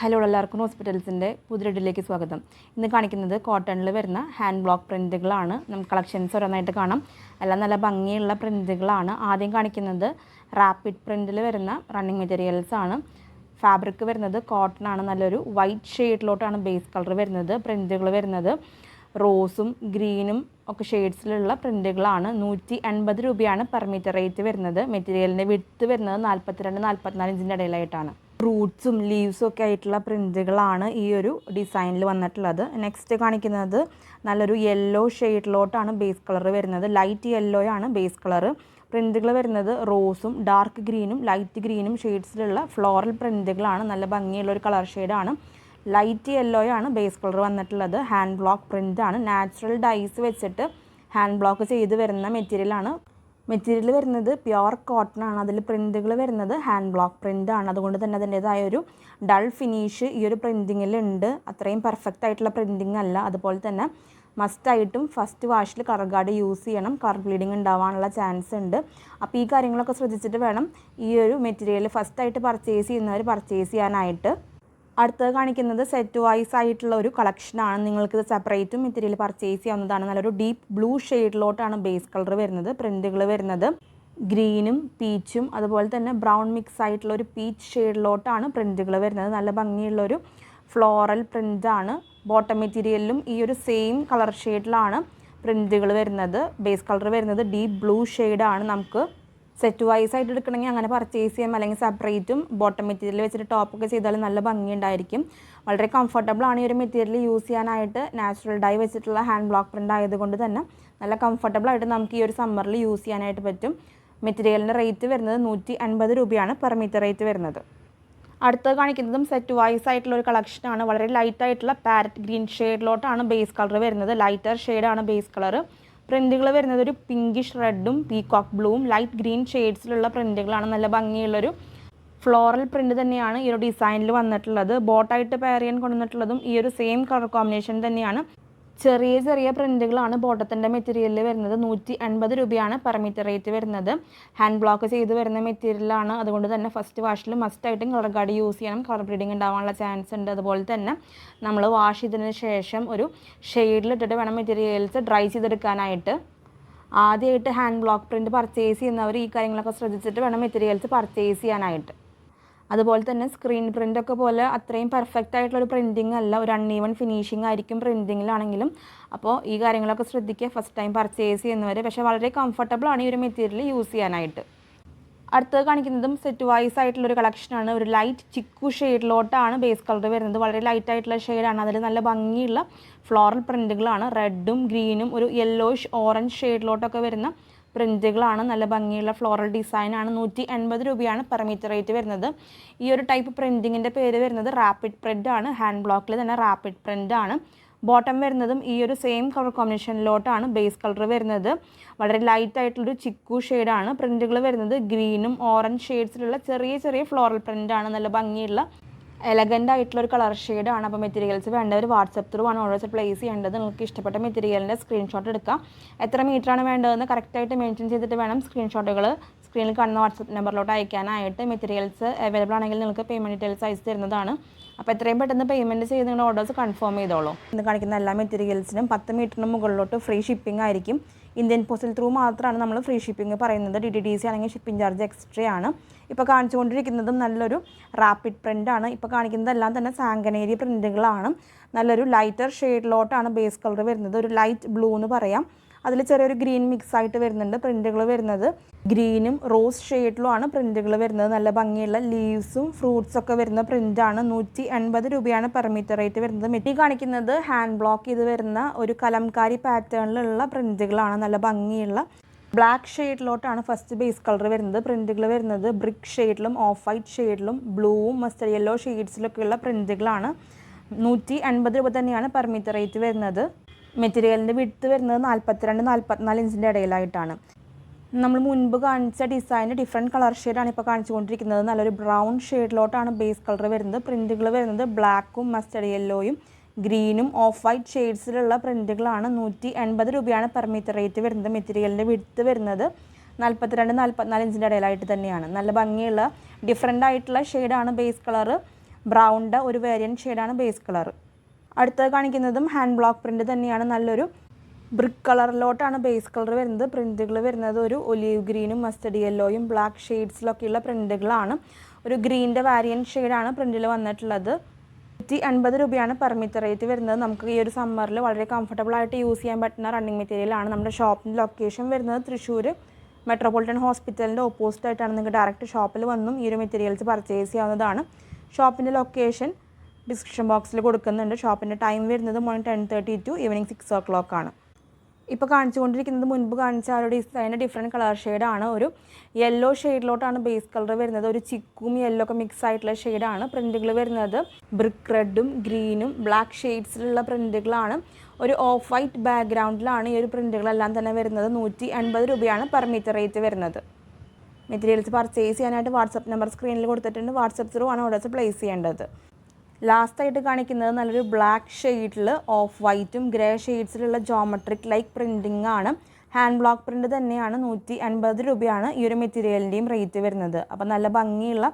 Hello എല്ലാവർക്കും ഹോസ്പിറ്റൽസിൻ്റെ പുതിയടിലേക്ക് സ്വാഗതം. ഇന്ന് കാണിക്കുന്നത് കോട്ടണിൽ വരുന്ന ഹാൻഡ് ബ്ലോക്ക് പ്രിൻറ്റുകളാണ്. നമുക്ക് കളക്ഷൻസ് ഓരോന്നായിട്ട് കാണാം. എല്ലാം നല്ല ഭംഗിയുള്ള പ്രിൻറ്റുകളാണ്. ആദ്യം കാണിക്കുന്നത് റാപ്പിഡ് പ്രിൻറ്റിൽ വരുന്ന റണ്ണിങ് മെറ്റീരിയൽസ് ആണ്. ഫാബ്രിക് വരുന്നത് കോട്ടൺ ആണ്. നല്ലൊരു വൈറ്റ് ഷെയ്ഡിലോട്ടാണ് ബേസ് കളർ വരുന്നത്. പ്രിൻറ്റുകൾ വരുന്നത് റോസും ഗ്രീനും ഒക്കെ ഷെയ്ഡ്സിലുള്ള പ്രിൻറ്റുകളാണ്. 180 രൂപയാണ് പെർ മീറ്റർ റേറ്റ് വരുന്നത്. മെറ്റീരിയലിൻ്റെ വിഡ്ത്ത് വരുന്നത് 42-44 ഇഞ്ചിൻ്റെ ഇടയിലായിട്ടാണ്. ഫ്രൂട്ട്സും ലീവ്സും ഒക്കെ ആയിട്ടുള്ള പ്രിൻറ്റുകളാണ് ഈ ഒരു ഡിസൈനിൽ വന്നിട്ടുള്ളത്. നെക്സ്റ്റ് കാണിക്കുന്നത് നല്ലൊരു യെല്ലോ ഷെയ്ഡിലോട്ടാണ് ബേസ് കളർ വരുന്നത്. ലൈറ്റ് യെല്ലോ ആണ് ബേസ് കളർ. പ്രിൻറ്റുകൾ വരുന്നത് റോസും ഡാർക്ക് ഗ്രീനും ലൈറ്റ് ഗ്രീനും ഷെയ്ഡ്സിലുള്ള ഫ്ലോറൽ പ്രിൻറ്റുകളാണ്. നല്ല ഭംഗിയുള്ള ഒരു കളർ ഷെയ്ഡാണ്. ലൈറ്റ് യെല്ലോ ആണ് ബേസ് കളർ വന്നിട്ടുള്ളത്. ഹാൻഡ് ബ്ലോക്ക് പ്രിൻ്റാണ്. നാച്ചുറൽ ഡൈസ് വെച്ചിട്ട് ഹാൻഡ് ബ്ലോക്ക് ചെയ്ത് വരുന്ന മെറ്റീരിയലാണ്. മെറ്റീരിയൽ വരുന്നത് പ്യുവർ കോട്ടൺ ആണ്. അതിൽ പ്രിൻറ്റുകൾ വരുന്നത് ഹാൻഡ് ബ്ലോക്ക് പ്രിൻ്റാണ്. അതുകൊണ്ട് തന്നെ അതിൻ്റേതായ ഒരു ഡൾ ഫിനിഷ് ഈ ഒരു പ്രിൻറ്റിങ്ങിലുണ്ട്. അത്രയും പെർഫെക്റ്റ് ആയിട്ടുള്ള പ്രിൻറ്റിങ് അല്ല. അതുപോലെ തന്നെ മസ്റ്റായിട്ടും ഫസ്റ്റ് വാഷിൽ കളർ ഗാർഡ് യൂസ് ചെയ്യണം. കളർ ബ്ലീഡിങ് ഉണ്ടാവാനുള്ള ചാൻസ് ഉണ്ട്. അപ്പോൾ ഈ കാര്യങ്ങളൊക്കെ ശ്രദ്ധിച്ചിട്ട് വേണം ഈ ഒരു മെറ്റീരിയൽ ഫസ്റ്റായിട്ട് പർച്ചേസ് ചെയ്യുന്നവർ പർച്ചേസ് ചെയ്യാനായിട്ട്. അടുത്തത് കാണിക്കുന്നത് സെറ്റ് വൈസ് ആയിട്ടുള്ള ഒരു കളക്ഷനാണ്. നിങ്ങൾക്കിത് സെപ്പറേറ്റും മെറ്റീരിയൽ പർച്ചേസ് ചെയ്യാവുന്നതാണ്. നല്ലൊരു ഡീപ്പ് ബ്ലൂ ഷെയ്ഡിലോട്ടാണ് ബേസ് കളർ വരുന്നത്. പ്രിൻറ്റുകൾ വരുന്നത് ഗ്രീനും പീച്ചും അതുപോലെ തന്നെ ബ്രൗൺ മിക്സ് ആയിട്ടുള്ള ഒരു പീച്ച് ഷെയ്ഡിലോട്ടാണ് പ്രിൻറ്റുകൾ വരുന്നത്. നല്ല ഭംഗിയുള്ളൊരു ഫ്ലോറൽ പ്രിൻ്റാണ്. ബോട്ടം മെറ്റീരിയലിലും ഈ ഒരു സെയിം കളർ ഷെയ്ഡിലാണ് പ്രിൻറ്റുകൾ വരുന്നത്. ബേസ് കളർ വരുന്നത് ഡീപ്പ് ബ്ലൂ ഷെയ്ഡാണ്. നമുക്ക് സെറ്റ് വൈസ് ആയിട്ട് എടുക്കണമെങ്കിൽ അങ്ങനെ പർച്ചേസ് ചെയ്യാം. അല്ലെങ്കിൽ സെപ്പറേറ്റും ബോട്ടം മെറ്റീരിയൽ വെച്ചിട്ട് ടോപ്പൊക്കെ ചെയ്താൽ നല്ല ഭംഗി ഉണ്ടായിരിക്കും. വളരെ കംഫർട്ടബിൾ ആണ് ഈ ഒരു മെറ്റീരിയൽ യൂസ് ചെയ്യാനായിട്ട്. നാച്ചുറൽ ഡൈ വെച്ചിട്ടുള്ള ഹാൻഡ് ബ്ലോക്ക് പ്രിൻ്റ് ആയതുകൊണ്ട് തന്നെ നല്ല കംഫർട്ടബിൾ ആയിട്ട് നമുക്ക് ഈ ഒരു സമ്മറിൽ യൂസ് ചെയ്യാനായിട്ട് പറ്റും. മെറ്റീരിയലിൻ്റെ റേറ്റ് വരുന്നത് 180 രൂപയാണ് പെർ മീറ്റർ റേറ്റ് വരുന്നത്. അടുത്തത് കാണിക്കുന്നതും സെറ്റ് വൈസ് ആയിട്ടുള്ള ഒരു കളക്ഷനാണ്. വളരെ ലൈറ്റ് ആയിട്ടുള്ള പാരറ്റ് ഗ്രീൻ ഷെയ്ഡിലോട്ടാണ് ബേസ് കളർ വരുന്നത്. ലൈറ്റർ ഷെയ്ഡാണ് ബേസ് കളർ. പ്രിൻറ്റുകൾ വരുന്നത് ഒരു പിങ്കിഷ് റെഡും പീകോക്ക് ബ്ലൂവും ലൈറ്റ് ഗ്രീൻ ഷെയ്ഡ്സിലുള്ള പ്രിൻറ്റുകളാണ്. നല്ല ഭംഗിയുള്ളൊരു ഫ്ലോറൽ പ്രിൻറ്റ് തന്നെയാണ് ഈ ഒരു ഡിസൈനിൽ വന്നിട്ടുള്ളത്. ബോട്ടായിട്ട് പെയർ ചെയ്യാൻ കൊണ്ടുവന്നിട്ടുള്ളതും ഈ ഒരു സെയിം കളർ കോമ്പിനേഷൻ തന്നെയാണ്. ചെറിയ ചെറിയ പ്രിൻറ്റുകളാണ് ബോട്ടത്തിൻ്റെ മെറ്റീരിയലിൽ വരുന്നത്. 180 രൂപയാണ് പെർ മീറ്റർ റേറ്റ് വരുന്നത്. ഹാൻഡ് ബ്ലോക്ക് ചെയ്ത് വരുന്ന മെറ്റീരിയലാണ്. അതുകൊണ്ട് തന്നെ ഫസ്റ്റ് വാഷിൽ മസ്റ്റായിട്ടും കളർ ഗാർഡ് യൂസ് ചെയ്യണം. കളർ ബ്ലീഡിങ് ഉണ്ടാവാനുള്ള ചാൻസ് ഉണ്ട്. അതുപോലെ തന്നെ നമ്മൾ വാഷ് ചെയ്തതിന് ശേഷം ഒരു ഷെയ്ഡിലിട്ടിട്ട് വേണം മെറ്റീരിയൽസ് ഡ്രൈ ചെയ്തെടുക്കാനായിട്ട്. ആദ്യമായിട്ട് ഹാൻഡ് ബ്ലോക്ക് പ്രിൻറ്റ് പർച്ചേസ് ചെയ്യുന്നവർ ഈ കാര്യങ്ങളൊക്കെ ശ്രദ്ധിച്ചിട്ട് വേണം മെറ്റീരിയൽസ് പർച്ചേസ് ചെയ്യാനായിട്ട്. അതുപോലെ തന്നെ സ്ക്രീൻ പ്രിൻ്റൊക്കെ പോലെ അത്രയും പെർഫെക്റ്റ് ആയിട്ടുള്ളൊരു പ്രിൻറ്റിങ് അല്ല. ഒരു അൺഈവൻ ഫിനിഷിംഗ് ആയിരിക്കും പ്രിൻറ്റിങ്ങിലാണെങ്കിലും. അപ്പോൾ ഈ കാര്യങ്ങളൊക്കെ ശ്രദ്ധിക്കുക ഫസ്റ്റ് ടൈം പർച്ചേസ് ചെയ്യുന്നവർ. പക്ഷേ വളരെ കംഫർട്ടബിൾ ആണ് ഈ ഒരു മെറ്റീരിയൽ യൂസ് ചെയ്യാനായിട്ട്. അടുത്തത് കാണിക്കുന്നതും സെറ്റ് വൈസ് ആയിട്ടുള്ളൊരു കളക്ഷനാണ്. ഒരു ലൈറ്റ് ചിക്കു ഷെയ്ഡിലോട്ടാണ് ബേസ് കളർ വരുന്നത്. വളരെ ലൈറ്റ് ആയിട്ടുള്ള ഷെയ്ഡാണ്. അതിൽ നല്ല ഭംഗിയുള്ള ഫ്ലോറൽ പ്രിൻറ്റുകളാണ്. റെഡും ഗ്രീനും ഒരു യെല്ലോയിഷ് ഓറഞ്ച് ഷെയ്ഡിലോട്ടൊക്കെ വരുന്ന പ്രിൻറ്റുകളാണ്. നല്ല ഭംഗിയുള്ള ഫ്ലോറൽ ഡിസൈനാണ്. 180 രൂപയാണ് പെർ മീറ്റർ റേറ്റ് വരുന്നത്. ഈ ഒരു ടൈപ്പ് പ്രിൻറ്റിങ്ങിൻ്റെ പേര് വരുന്നത് റാപ്പിഡ് പ്രിൻ്റാണ്. ഹാൻഡ് ബ്ലോക്കിൽ തന്നെ റാപ്പിഡ് പ്രിൻ്റാണ്. ബോട്ടം വരുന്നതും ഈ ഒരു സെയിം കളർ കോമ്പിനേഷനിലോട്ടാണ് ബേസ് കളർ വരുന്നത്. വളരെ ലൈറ്റ് ആയിട്ടുള്ളൊരു ചിക്കു ഷെയ്ഡാണ്. പ്രിൻറ്റുകൾ വരുന്നത് ഗ്രീനും ഓറഞ്ച് ഷെയ്ഡ്സിലുള്ള ചെറിയ ചെറിയ ഫ്ലോറൽ പ്രിൻ്റാണ്. നല്ല ഭംഗിയുള്ള എലഗൻ്റ് ആയിട്ടുള്ളൊരു കളർ ഷെയ്ഡാണ്. അപ്പോൾ മെറ്റീരിയൽസ് വേണ്ടവർ വാട്സപ്പ് ത്രൂ ആണ് ഓർഡേഴ്സ് പ്ലേസ് ചെയ്യേണ്ടത്. നിങ്ങൾക്ക് ഇഷ്ടപ്പെട്ട മെറ്റീരിയലിൻ്റെ സ്ക്രീൻഷോട്ട് എടുക്കാം. എത്ര മീറ്ററാണ് വേണ്ടതെന്ന് കറക്റ്റായിട്ട് മെൻഷൻ ചെയ്തിട്ട് വേണം സ്ക്രീൻഷോട്ടുകൾ സ്ക്രീനിൽ കാണുന്ന വാട്സപ്പ് നമ്പറിലോട്ട് അയക്കാനായിട്ട്. മെറ്റീരിയൽസ് അവൈലബിൾ ആണെങ്കിൽ നിങ്ങൾക്ക് പേയ്മെൻറ്റ് ഡീറ്റെയിൽസ് അയച്ചു തരുന്നതാണ്. അപ്പോൾ എത്രയും പെട്ടെന്ന് പേയ്മെൻറ്റ് ചെയ്ത് നിങ്ങളുടെ ഓർഡേഴ്സ് കൺഫേം ചെയ്തോളൂ. ഇന്ന് കാണിക്കുന്ന എല്ലാ മെറ്റീരിയൽസിനും 10 മീറ്ററിന് മുകളിലോട്ട് ഫ്രീ ഷിപ്പിംഗ് ആയിരിക്കും. ഇന്ത്യൻ പോസ്റ്റൽ ത്രൂ മാത്രമാണ് നമ്മൾ ഫ്രീ ഷിപ്പിംഗ് പറയുന്നത്. DTDC ആണെങ്കിൽ ഷിപ്പിംഗ് ചാർജ് എക്സ്ട്രാ ആണ്. ഇപ്പോൾ കാണിച്ചുകൊണ്ടിരിക്കുന്നതും നല്ലൊരു റാപ്പിഡ് പ്രിൻ്റാണ്. ഇപ്പോൾ കാണിക്കുന്നതെല്ലാം തന്നെ സാങ്കനേരി പ്രിൻറ്റുകളാണ്. നല്ലൊരു ലൈറ്റർ ഷെയ്ഡിലോട്ടാണ് ബേസ് കളർ വരുന്നത്. ഒരു ലൈറ്റ് ബ്ലൂ എന്ന് പറയാം. അതിൽ ചെറിയൊരു ഗ്രീൻ മിക്സ് ആയിട്ട് വരുന്നുണ്ട്. പ്രിൻറ്റുകൾ വരുന്നത് ഗ്രീനും റോസ് ഷെയ്ഡിലുമാണ് പ്രിൻറ്റുകൾ വരുന്നത്. നല്ല ഭംഗിയുള്ള ലീവ്സും ഫ്രൂട്ട്സ് ഒക്കെ വരുന്ന പ്രിൻ്റാണ്. 180 രൂപയാണ് പെർ മീറ്റർ റേറ്റ് വരുന്നത്. മെറ്റീരിയൽ കാണിക്കുന്നത് ഹാൻഡ് ബ്ലോക്ക് ചെയ്ത് വരുന്ന ഒരു കലംകാരി പാറ്റേണിലുള്ള പ്രിൻറ്റുകളാണ്. നല്ല ഭംഗിയുള്ള ബ്ലാക്ക് ഷെയ്ഡിലോട്ടാണ് ഫസ്റ്റ് ബേസ് കളർ വരുന്നത്. പ്രിൻറ്റുകൾ വരുന്നത് ബ്രിക്ക് ഷെയ്ഡിലും ഓഫ് വൈറ്റ് ഷെയ്ഡിലും ബ്ലൂവും മസ്റ്റർഡ് യെല്ലോ ഷെയ്ഡ്സിലൊക്കെയുള്ള പ്രിൻറ്റുകളാണ്. 180 രൂപ തന്നെയാണ് പെർ മീറ്റർ റേറ്റ് വരുന്നത്. മെറ്റീരിയലിൻ്റെ വിഡ്ത്ത് വരുന്നത് 42-44 ഇഞ്ചിൻ്റെ ഇടയിലായിട്ടാണ്. നമ്മൾ മുൻപ് കാണിച്ച ഡിസൈന് ഡിഫറെൻറ്റ് കളർ ഷെയ്ഡാണ് ഇപ്പോൾ കാണിച്ചുകൊണ്ടിരിക്കുന്നത്. നല്ലൊരു ബ്രൗൺ ഷെയ്ഡിലോട്ടാണ് ബേസ് കളർ വരുന്നത്. പ്രിൻറ്റുകൾ വരുന്നത് ബ്ലാക്കും മസ്റ്റർഡ് യെല്ലോയും ഗ്രീനും ഓഫ് വൈറ്റ് ഷെയ്ഡ്സിലുള്ള പ്രിൻറ്റുകളാണ്. 180 രൂപയാണ് പെർ മീറ്റർ റേറ്റ് വരുന്നത്. മെറ്റീരിയലിൻ്റെ വിഡ്ത്ത് വരുന്നത് 42-44 ഇഞ്ചിൻ്റെ ഇടയിലായിട്ട് തന്നെയാണ്. നല്ല ഭംഗിയുള്ള ഡിഫറെൻ്റ് ആയിട്ടുള്ള ഷെയ്ഡാണ് ബേസ് കളർ. ബ്രൗണിൻ്റെ ഒരു വേരിയൻറ്റ് ഷെയ്ഡാണ് ബേസ് കളർ. അടുത്തത് കാണിക്കുന്നതും ഹാൻഡ് ബ്ലോക്ക് പ്രിൻറ്റ് തന്നെയാണ്. നല്ലൊരു ബ്രിക്ക് കളറിലോട്ടാണ് ബേസ് കളർ വരുന്നത്. പ്രിൻറ്റുകൾ വരുന്നത് ഒരു ഒലീവ് ഗ്രീനും മസ്റ്റർഡ് യെല്ലോയും ബ്ലാക്ക് ഷെയ്ഡ്സിലൊക്കെയുള്ള പ്രിൻറ്റുകളാണ്. ഒരു ഗ്രീൻ്റെ വാരിയൻറ്റ് ഷെയ്ഡാണ് പ്രിൻറ്റിൽ വന്നിട്ടുള്ളത്. 150 രൂപയാണ് പെർ മീറ്റർ റേറ്റ് വരുന്നത്. നമുക്ക് ഈ ഒരു സമ്മറിൽ വളരെ കംഫർട്ടബിൾ ആയിട്ട് യൂസ് ചെയ്യാൻ പറ്റുന്ന റണ്ണിങ് മെറ്റീരിയലാണ്. നമ്മുടെ ഷോപ്പിൻ്റെ ലൊക്കേഷൻ വരുന്നത് തൃശ്ശൂർ മെട്രോപൊളിറ്റൻ ഹോസ്പിറ്റലിൻ്റെ ഓപ്പോസിറ്റ് ആയിട്ടാണ്. നിങ്ങൾക്ക് ഡയറക്റ്റ് ഷോപ്പിൽ വന്നും ഈ ഒരു മെറ്റീരിയൽസ് പർച്ചേസ് ചെയ്യാവുന്നതാണ്. ഷോപ്പിൻ്റെ ലൊക്കേഷൻ ഡിസ്ക്രിപ്ഷൻ ബോക്സിൽ കൊടുക്കുന്നുണ്ട്. ഷോപ്പിൻ്റെ ടൈം വരുന്നത് മോർണിംഗ് 10:30 ടു ഈവനിങ് 6 o'clock ആണ്. ഇപ്പോൾ കാണിച്ചുകൊണ്ടിരിക്കുന്നത് മുൻപ് കാണിച്ച ആ ഒരു ഡിസൈൻ്റെ ഡിഫറെൻറ്റ് കളർ ഷെയ്ഡാണ്. ഒരു യെല്ലോ ഷെയ്ഡിലോട്ടാണ് ബേസ് കളർ വരുന്നത്. ഒരു ചിക്കും യെല്ലോ ഒക്കെ മിക്സ് ആയിട്ടുള്ള ഷെയ്ഡാണ്. പ്രിൻറ്റുകൾ വരുന്നത് ബ്രിക്ക് റെഡും ഗ്രീനും ബ്ലാക്ക് ഷെയ്ഡ്സിലുള്ള പ്രിൻറ്റുകളാണ്. ഒരു ഓഫ് വൈറ്റ് ബാക്ക്ഗ്രൗണ്ടിലാണ് ഈ ഒരു പ്രിൻറ്റുകളെല്ലാം തന്നെ വരുന്നത്. 150 രൂപയാണ് പെർ മീറ്റർ റേറ്റ് വരുന്നത്. മെറ്റീരിയൽസ് പർച്ചേസ് ചെയ്യാനായിട്ട് വാട്സപ്പ് നമ്പർ സ്ക്രീനിൽ കൊടുത്തിട്ടുണ്ട്. വാട്സപ്പ് ത്രൂ ആണ് ഓർഡേഴ്സ് പ്ലേസ് ചെയ്യേണ്ടത്. ലാസ്റ്റായിട്ട് കാണിക്കുന്നത് നല്ലൊരു ബ്ലാക്ക് ഷെയ്ഡിൽ ഓഫ് വൈറ്റും ഗ്രേ ഷെയ്ഡ്സിലുള്ള ജോമെട്രിക് ലൈക്ക് പ്രിൻറ്റിംഗ് ആണ്. ഹാൻഡ് ബ്ലോക്ക് പ്രിൻറ്റ് തന്നെയാണ്. 150 രൂപയാണ് ഈ ഒരു മെറ്റീരിയലിൻ്റെയും റേറ്റ് വരുന്നത്. അപ്പോൾ നല്ല ഭംഗിയുള്ള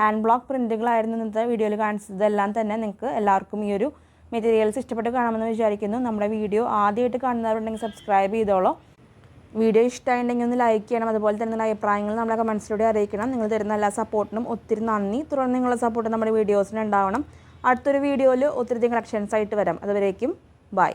ഹാൻഡ് ബ്ലോക്ക് പ്രിൻറ്റുകളായിരുന്നു ഇന്നത്തെ വീഡിയോയിൽ കാണിച്ചത്. എല്ലാം തന്നെ നിങ്ങൾക്ക് എല്ലാവർക്കും ഈ ഒരു മെറ്റീരിയൽസ് ഇഷ്ടപ്പെട്ട് കാണാമെന്ന് വിചാരിക്കുന്നു. നമ്മുടെ വീഡിയോ ആദ്യമായിട്ട് കാണുന്നവരുണ്ടെങ്കിൽ സബ്സ്ക്രൈബ് ചെയ്തോളൂ. വീഡിയോ ഇഷ്ടമായിട്ടുണ്ടെങ്കിൽ ഒന്ന് ലൈക്ക് ചെയ്യണം. അതുപോലെ തന്നെ നിങ്ങളുടെ അഭിപ്രായങ്ങൾ നമ്മുടെ കമൻസിലൂടെ അറിയിക്കണം. നിങ്ങൾ തരുന്ന എല്ലാ സപ്പോർട്ടിനും ഒത്തിരി നന്ദി. തുടർന്ന് നിങ്ങളുടെ സപ്പോർട്ട് നമ്മുടെ വീഡിയോസിന് ഉണ്ടാവണം. അടുത്തൊരു വീഡിയോയിൽ ഒത്തിരി കളക്ഷൻസ് ആയിട്ട് വരാം. അതുവരേക്കും ബൈ.